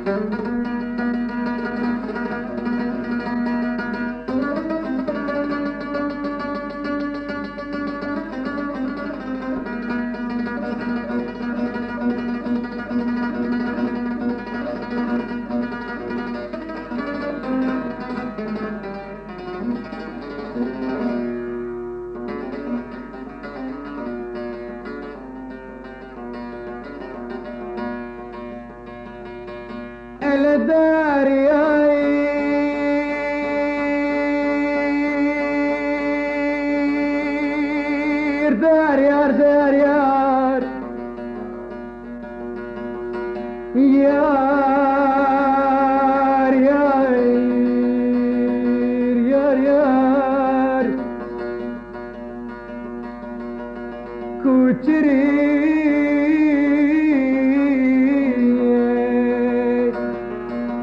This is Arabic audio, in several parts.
الدار دار يار دار يار يار يار يار يار كوتري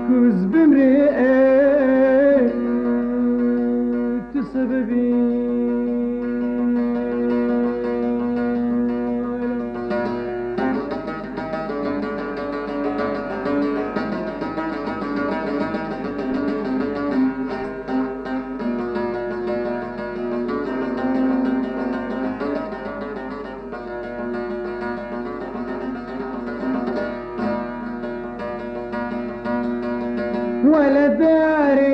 كوز بمرئ تسببي ولا داري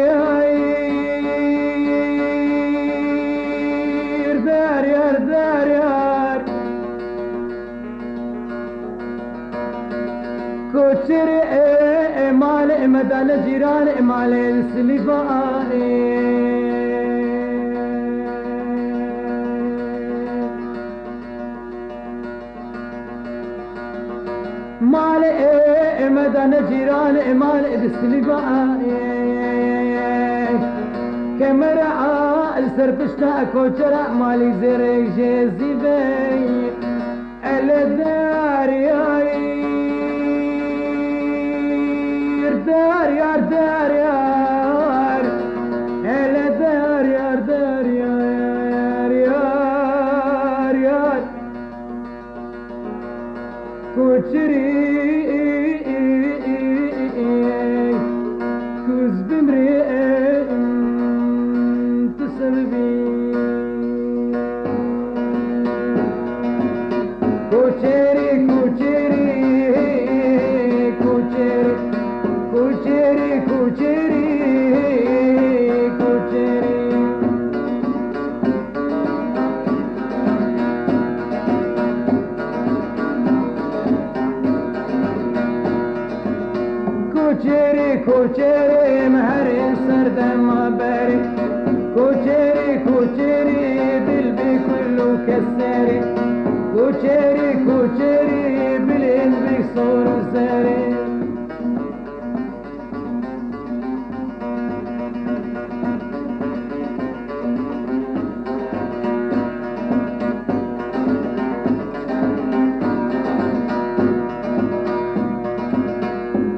دار يار دار يار كوتشر مال مدال جيران مال السليفاء مال مدان جيران مال السليفاء كمرعى السرفشتا كوتشرا مالي زرق جيزي بي الدار يار دار يار دار يار الدار يار دار يار يار يار كوتشري كوز بمرئ تسلبي كوتشري كوتشري كوتشري كوتشري كوتشري كوتشري كوتشري كوتشري مهر سرد ما باري كوتشري كوتشري دلبي كله كساري كوتشري كوتشري بالقلب صور ساري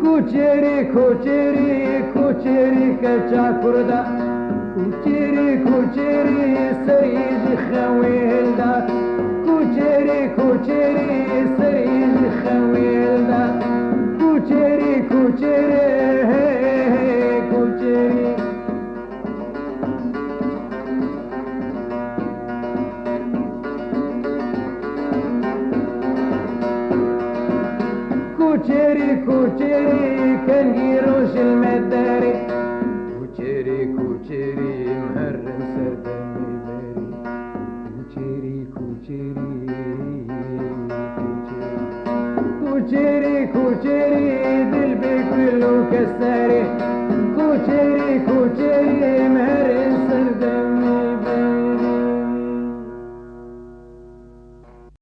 كوتشري كوتشري كوتشري كچا كردا كوتشري كوتشري سريج خويلدا كوتشري كوتشري سريج خويلدا كوتشري كوتشري كوتشري كوتشري كوتشري كان يروش المداري كوتشري كوتشري مهرم سردمي باري كوتشري كوتشري كوتشري كوتشري دلبي كله كساري